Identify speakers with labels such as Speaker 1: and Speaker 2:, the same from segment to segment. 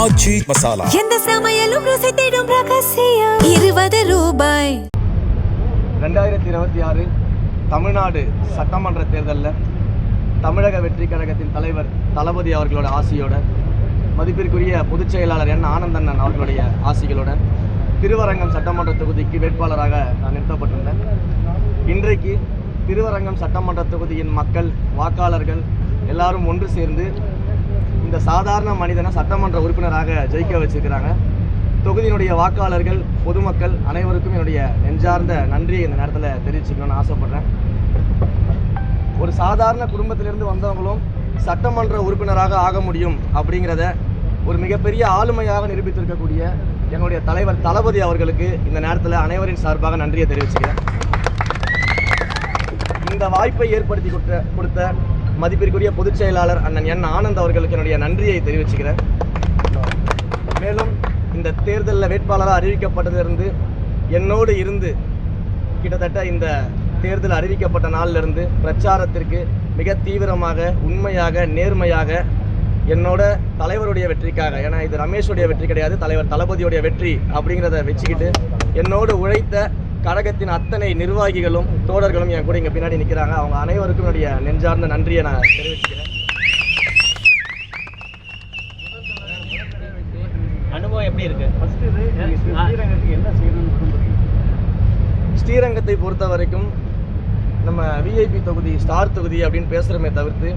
Speaker 1: ஆச்சி மசாலா
Speaker 2: எந்த சமையலும் ருசி தேடும் ரகசியம் 20 ரூபாய்.
Speaker 3: 2026 தமிழ்நாடு சட்டமன்ற தேர்தலில் தமிழக வெற்றி கழகத்தின் தலைவர் தளபதி அவர்களோட ஆசியோட, மதிப்பிற்குரிய பொதுச் செயலாளர் என் ஆனந்தண்ணன் அவர்களுடைய ஆசிகளோட திருவரங்கம் சட்டமன்ற தொகுதிக்கு வேட்பாளராக நான் நிறுத்தப்பட்டிருந்தேன். இன்றைக்கு திருவரங்கம் சட்டமன்ற தொகுதியின் மக்கள், வாக்காளர்கள் எல்லாரும் ஒன்று சேர்ந்து இந்த சாதாரண மனிதனை சட்டமன்ற உறுப்பினராக ஜெயிக்க வச்சிருக்கிறாங்க. தொகுதியினுடைய வாக்காளர்கள், பொதுமக்கள் அனைவருக்கும் என்னுடைய நெஞ்சார்ந்த நன்றியை இந்த நேரத்தில் தெரிவிச்சுக்கணும்னு ஆசைப்படுறேன். ஒரு சாதாரண குடும்பத்திலிருந்து வந்தவங்களும் சட்டமன்ற உறுப்பினராக ஆக முடியும் அப்படிங்கிறத ஒரு மிகப்பெரிய ஆளுமையாக நிரூபித்திருக்கக்கூடிய எங்களுடைய தலைவர் தளபதி அவர்களுக்கு இந்த நேரத்தில் அனைவரின் சார்பாக நன்றியை தெரிவிச்சுக்கிறேன். இந்த வாய்ப்பை ஏற்படுத்தி கொடுத்த மதிப்பிற்குரிய பொதுச் செயலாளர் அண்ணன் என் ஆனந்த் அவர்களுக்கு என்னுடைய நன்றியை தெரிவிச்சுக்கிறேன். மேலும் இந்த தேர்தலில் வேட்பாளராக அறிவிக்கப்பட்டதிலிருந்து என்னோடு இருந்து கிட்டத்தட்ட இந்த தேர்தல் அறிவிக்கப்பட்ட நாளிலிருந்து பிரச்சாரத்திற்கு மிக தீவிரமாக, உண்மையாக, நேர்மையாக என்னோட தலைவருடைய வெற்றிக்காக, ஏன்னா இது ரமேஷுடைய வெற்றி கிடையாது, தலைவர் தளபதியுடைய வெற்றி அப்படிங்கிறத வச்சுக்கிட்டு என்னோடு உழைத்த கழகத்தின் அத்தனை நிர்வாகிகளும் தோழர்களும் என் கூட இங்கே பின்னாடி நிற்கிறாங்க. அவங்க அனைவருக்கும் என்னுடைய நெஞ்சார்ந்த நன்றியை நான் தெரிவிச்சுக்கிறேன்.
Speaker 4: அனுபவம் எப்படி இருக்கு?
Speaker 3: ஸ்ரீரங்கத்தை பொறுத்த வரைக்கும் நம்ம விஐபி தொகுதி, ஸ்டார் தொகுதி அப்படின்னு பேசுகிறோமே தவிர்த்து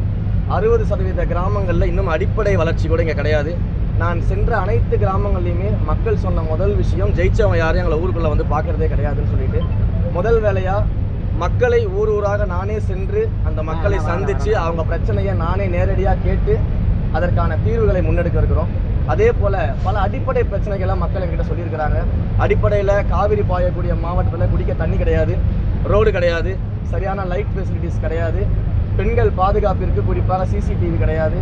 Speaker 3: 60% கிராமங்களில் இன்னும் அடிப்படை வளர்ச்சி கூட இங்கே கிடையாது. நான் சென்ற அனைத்து கிராமங்கள்லையுமே மக்கள் சொன்ன முதல் விஷயம், ஜெயிச்சவங்க யாரும் எங்களை ஊருக்குள்ளே வந்து பார்க்குறதே கிடையாதுன்னு சொல்லிட்டு முதல் வேலையாக மக்களை ஊர் ஊராக நானே சென்று அந்த மக்களை சந்தித்து அவங்க பிரச்சனையை நானே நேரடியாக கேட்டு அதற்கான தீர்வுகளை முன்னெடுக்க இருக்கிறோம். அதே போல் பல அடிப்படை பிரச்சனைகள்லாம் மக்கள் என்கிட்ட சொல்லியிருக்கிறாங்க. அடிப்படையில் காவிரி பாயக்கூடிய மாவட்டத்தில் குடிக்க தண்ணி கிடையாது, ரோடு கிடையாது, சரியான லைட் ஃபெசிலிட்டிஸ் கிடையாது, பெண்கள் பாதுகாப்பிற்கு குறிப்பாக சிசிடிவி கிடையாது.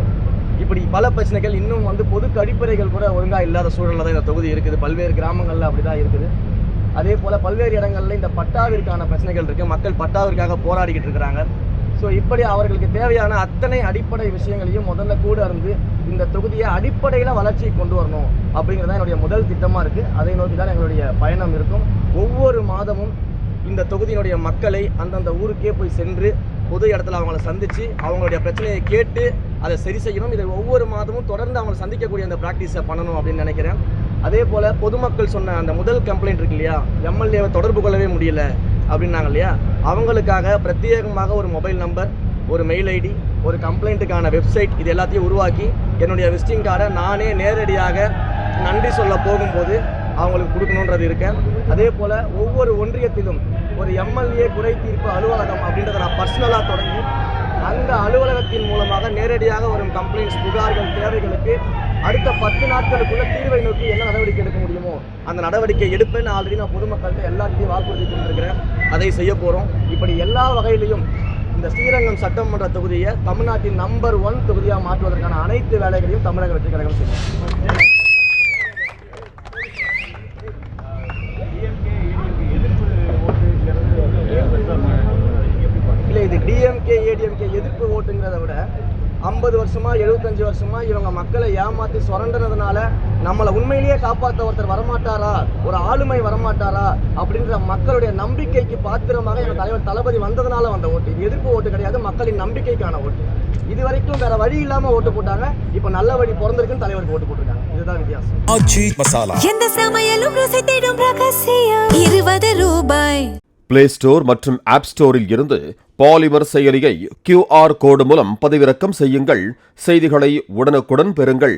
Speaker 3: இப்படி பல பிரச்சனைகள், இன்னும் பொது கழிப்பறைகள் கூட ஒழுங்காக இல்லாத சூழலில் தான் இந்த தொகுதி இருக்குது. பல்வேறு கிராமங்களில் அப்படி தான் இருக்குது. அதே போல் பல்வேறு இடங்களில் இந்த பட்டாவிற்கான பிரச்சனைகள் இருக்குது. மக்கள் பட்டாவிற்காக போராடிக்கிட்டு இருக்கிறாங்க. ஸோ இப்படி அவர்களுக்கு தேவையான அத்தனை அடிப்படை விஷயங்களையும் முதல்ல கூட இருந்து இந்த தொகுதியை அடிப்படையில் வளர்ச்சியை கொண்டு வரணும் அப்படிங்கிறது தான் என்னுடைய முதல் திட்டமாக இருக்குது. அதை நோக்கி தான் எங்களுடைய பயணம் இருக்கும். ஒவ்வொரு மாதமும் இந்த தொகுதியினுடைய மக்களை அந்தந்த ஊருக்கே போய் சென்று பொது இடத்துல அவங்கள சந்தித்து அவங்களுடைய பிரச்சனையை கேட்டு அதை சரி செய்யணும். இதை ஒவ்வொரு மாதமும் தொடர்ந்து அவங்களை சந்திக்கக்கூடிய அந்த ப்ராக்டிஸை பண்ணணும் அப்படின்னு நினைக்கிறேன். அதே போல் பொதுமக்கள் சொன்ன அந்த முதல் கம்ப்ளைண்ட் இருக்கு இல்லையா, எம்எல்ஏவை தொடர்பு கொள்ளவே முடியல அப்படின்னாங்க இல்லையா, அவங்களுக்காக பிரத்யேகமாக ஒரு மொபைல் நம்பர், ஒரு மெயில் ஐடி, ஒரு கம்ப்ளைண்ட்டுக்கான வெப்சைட், இது எல்லாத்தையும் உருவாக்கி என்னுடைய விசிட்டிங் கார்டை நானே நேரடியாக நன்றி சொல்ல போகும்போது அவங்களுக்கு கொடுக்கணுன்றது இருக்கேன். அதே போல் ஒவ்வொரு ஒன்றியத்திலும் ஒரு எம்எல்ஏ குறை தீர்ப்பு அலுவலகம் அப்படின்றத நான் பர்சனலாக தொடங்கி அந்த அலுவலகத்தின் மூலமாக நேரடியாக வரும் கம்ப்ளைண்ட்ஸ், புகார்கள், தேவைகளுக்கு அடுத்த 10 நாட்களுக்குள்ள தீர்வை நோக்கி என்ன நடவடிக்கை எடுக்க முடியுமோ அந்த நடவடிக்கை எடுப்பேன்னு ஆல்ரெடி நான் பொதுமக்கள்கிட்ட எல்லாத்தையும் வாக்குறுதி கொண்டிருக்கிறேன். அதை செய்ய போகிறோம். இப்படி எல்லா வகையிலையும் இந்த ஸ்ரீரங்கம் சட்டமன்ற தொகுதியை தமிழ்நாட்டின் நம்பர் 1 தொகுதியாக மாற்றுவதற்கான அனைத்து வேலைகளையும் தமிழக வெற்றி கழகம் செய்யும். இல்லை, இது டிஎம்கே ஏடிஎம்கே எதிர்ப்பு ஓட்டுங்கிறத விட 50 வருஷமா 75 வருஷமா இவங்க மக்களை ஏமாற்றி சுரண்டனதுனால நம்மளை உண்மையிலேயே காப்பாற்ற ஒருத்தர் வரமாட்டாரா, ஒரு ஆளுமை வரமாட்டாரா அப்படின்ற மக்களுடைய நம்பிக்கைக்கு பாத்திரமாக எங்கள் தலைவர் தளபதி வந்ததுனால வந்த ஓட்டு. இது எதிர்ப்பு ஓட்டு கிடையாது, மக்களின் நம்பிக்கைக்கான ஓட்டு. இது வரைக்கும் வேற வழி இல்லாம ஓட்டு போட்டாங்க, இப்ப நல்ல வழி பிறந்திருக்குன்னு தலைவருக்கு ஓட்டு போட்டிருக்காங்க. இதுதான் வித்தியாசம்.
Speaker 1: ஆச்சி மசாலா
Speaker 2: எந்த சமையலும் ருசி தேடும் ரகசியம் 20 ரூபாய்.
Speaker 5: பிளே ஸ்டோர் மற்றும் ஆப் ஸ்டோரில் இருந்து பாலிமர் செயலியை QR கோடு மூலம் பதிவிறக்கம் செய்யுங்கள். செய்திகளை உடனுக்குடன் பெறுங்கள்.